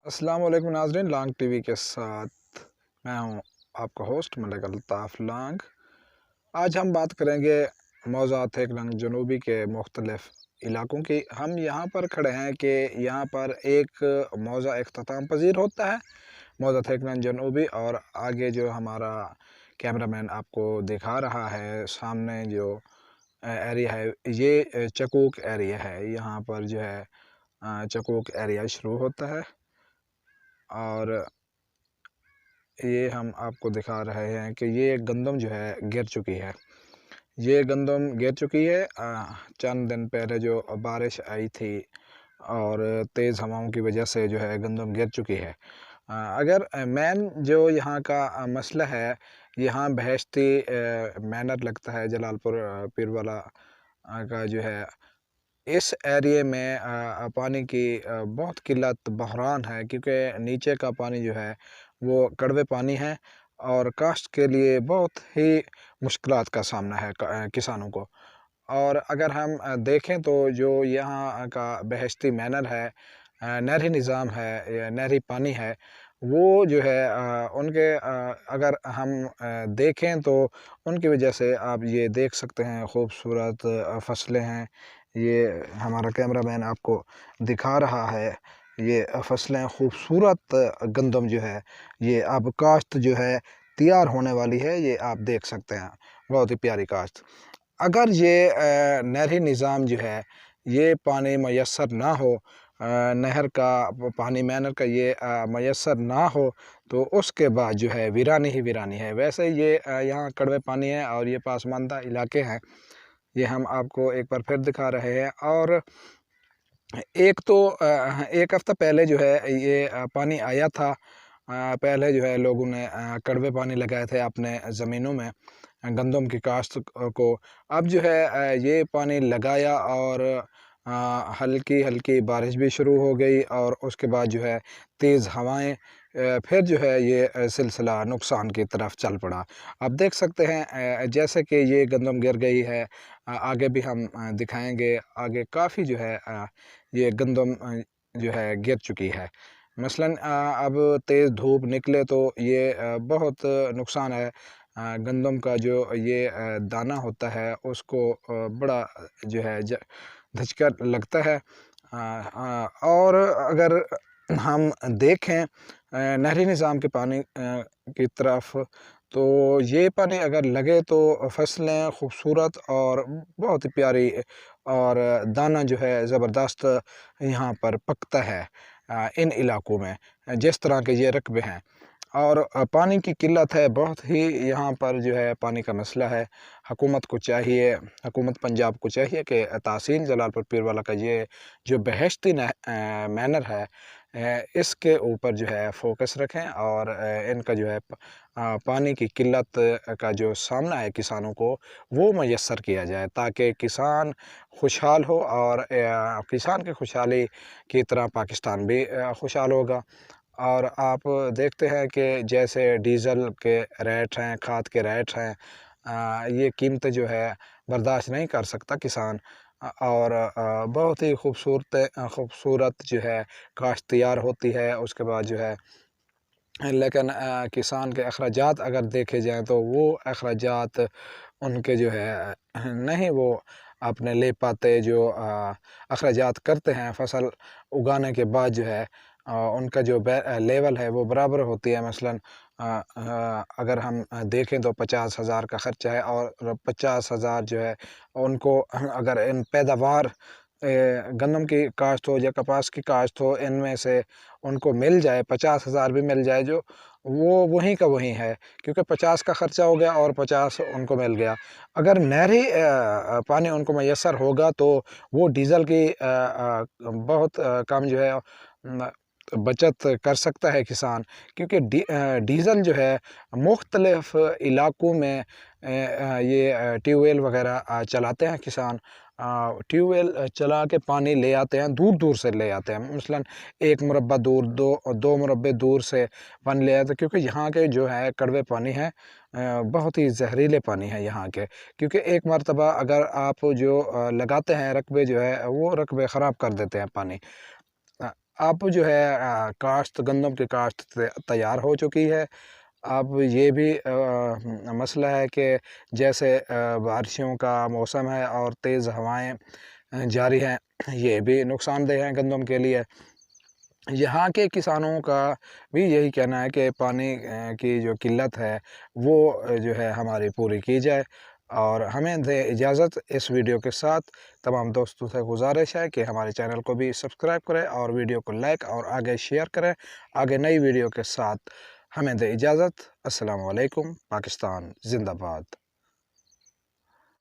السلام علیکم ناظرین، لانگ ٹی وی کے ساتھ میں ہوں آپ کا ہوسٹ ملک الطاف لانگ۔ آج ہم بات کریں گے موضوع تھیک لنگ جنوبی کے مختلف علاقوں کی۔ ہم یہاں پر کھڑے ہیں کہ یہاں پر ایک موضوع اختتام پذیر ہوتا ہے، موضوع تھیک لنگ جنوبی، اور آگے جو ہمارا کیمرہ مین آپ کو دکھا رہا ہے سامنے جو ایریا ہے، یہ چکوک ایریا ہے۔ یہاں پر جو ہے چکوک ایریا شروع ہوتا ہے، اور یہ ہم آپ کو دکھا رہے ہیں کہ یہ گندم جو ہے گر چکی ہے۔ یہ گندم گر چکی ہے۔ چند دن پہلے جو بارش آئی تھی اور تیز ہوائوں کی وجہ سے جو ہے گندم گر چکی ہے۔ اگر مین جو یہاں کا مسئلہ ہے، یہاں بہشتی مینر لگتا ہے جلال پور پیروالا کا جو ہے، اس ایریے میں پانی کی بہت قلت بحران ہے، کیونکہ نیچے کا پانی جو ہے وہ کڑوے پانی ہے اور کاشت کے لیے بہت ہی مشکلات کا سامنا ہے کسانوں کو۔ اور اگر ہم دیکھیں تو جو یہاں کا بہشتی مینر ہے، نہری نظام ہے یا نہری پانی ہے، وہ جو ہے ان کے اگر ہم دیکھیں تو ان کی وجہ سے آپ یہ دیکھ سکتے ہیں خوبصورت فصلیں ہیں۔ یہ ہمارا کیمرہ مین آپ کو دکھا رہا ہے، یہ فصلیں خوبصورت گندم جو ہے یہ اب کاشت جو ہے تیار ہونے والی ہے، یہ آپ دیکھ سکتے ہیں، بہت ہی پیاری کاشت۔ اگر یہ نہری نظام جو ہے یہ پانی میسر نہ ہو، نہر کا پانی مینر کا یہ میسر نہ ہو، تو اس کے بعد جو ہے ویرانی ہی ویرانی ہے۔ ویسے یہ یہاں کڑوے پانی ہے اور یہ پسماندہ علاقے ہیں، یہ ہم آپ کو ایک بار پھر دکھا رہے ہیں۔ اور ایک ہفتہ پہلے جو ہے یہ پانی آیا تھا، پہلے جو ہے لوگوں نے کڑوے پانی لگائے تھے اپنے زمینوں میں گندم کی کاشت کو۔ اب جو ہے یہ پانی لگایا اور ہلکی ہلکی بارش بھی شروع ہو گئی، اور اس کے بعد جو ہے تیز ہوائیں، پھر جو ہے یہ سلسلہ نقصان کی طرف چل پڑا۔ آپ دیکھ سکتے ہیں جیسے کہ یہ گندم گر گئی ہے، آگے بھی ہم دکھائیں گے، آگے کافی جو ہے یہ گندم جو ہے گر چکی ہے۔ مثلاً اب تیز دھوپ نکلے تو یہ بہت نقصان ہے۔ گندم کا جو یہ دانہ ہوتا ہے اس کو بڑا جو ہے دھچکا لگتا ہے۔ اور اگر ہم دیکھیں نہری نظام کے پانی کی طرف، تو یہ پانی اگر لگے تو فصلیں خوبصورت اور بہت ہی پیاری، اور دانہ جو ہے زبردست یہاں پر پکتا ہے ان علاقوں میں، جس طرح کے یہ رقبے ہیں۔ اور پانی کی قلت ہے بہت ہی، یہاں پر جو ہے پانی کا مسئلہ ہے۔ حکومت کو چاہیے، حکومت پنجاب کو چاہیے کہ تحصیل جلال پور پیروالا کا یہ جو بہشتی مینر ہے، اس کے اوپر جو ہے فوکس رکھیں، اور ان کا جو ہے پانی کی قلت کا جو سامنا ہے کسانوں کو وہ میسر کیا جائے، تاکہ کسان خوشحال ہو، اور کسان کی خوشحالی کی طرح پاکستان بھی خوشحال ہوگا۔ اور آپ دیکھتے ہیں کہ جیسے ڈیزل کے ریٹ ہیں، کھاد کے ریٹ ہیں، یہ قیمتیں جو ہے برداشت نہیں کر سکتا کسان، اور بہت ہی خوبصورت جو ہے کاشت تیار ہوتی ہے اس کے بعد جو ہے، لیکن کسان کے اخراجات اگر دیکھے جائیں تو وہ اخراجات ان کے جو ہے نہیں وہ اپنے لے پاتے، جو اخراجات کرتے ہیں فصل اگانے کے بعد جو ہے ان کا جو لیول ہے وہ برابر ہوتی ہے۔ مثلاً اگر ہم دیکھیں تو 50,000 کا خرچہ ہے، اور 50,000 جو ہے ان کو اگر ان پیداوار گندم کی کاشت ہو یا کپاس کی کاشت ہو، ان میں سے ان کو مل جائے 50,000 بھی مل جائے، جو وہ وہیں کا وہیں ہے، کیونکہ 50 کا خرچہ ہو گیا اور 50 ان کو مل گیا۔ اگر نہری پانی ان کو میسر ہوگا تو وہ ڈیزل کی بہت کم جو ہے بچت کر سکتا ہے کسان، کیونکہ ڈیزل جو ہے مختلف علاقوں میں یہ ٹیوب ویل وغیرہ چلاتے ہیں کسان، ٹیوب ویل چلا کے پانی لے آتے ہیں، دور دور سے لے آتے ہیں، مثلاً 1 مربع دور، دو مربع دور سے پانی لے آتے ہیں، کیونکہ یہاں کے جو ہے کڑوے پانی ہے، بہت ہی زہریلے پانی ہے یہاں کے، کیونکہ ایک مرتبہ اگر آپ جو لگاتے ہیں رقبے جو ہے وہ رقبے خراب کر دیتے ہیں پانی۔ اب جو ہے کاشت گندم کی کاشت تیار ہو چکی ہے۔ اب یہ بھی مسئلہ ہے کہ جیسے بارشوں کا موسم ہے اور تیز ہوائیں جاری ہیں، یہ بھی نقصان دہ ہیں گندم کے لیے۔ یہاں کے کسانوں کا بھی یہی کہنا ہے کہ پانی کی جو قلت ہے وہ جو ہے ہماری پوری کی جائے، اور ہمیں دے اجازت۔ اس ویڈیو کے ساتھ تمام دوستوں سے گزارش ہے کہ ہمارے چینل کو بھی سبسکرائب کریں اور ویڈیو کو لائک اور آگے شیئر کریں۔ آگے نئی ویڈیو کے ساتھ ہمیں دے اجازت۔ السلام علیکم۔ پاکستان زندہ باد۔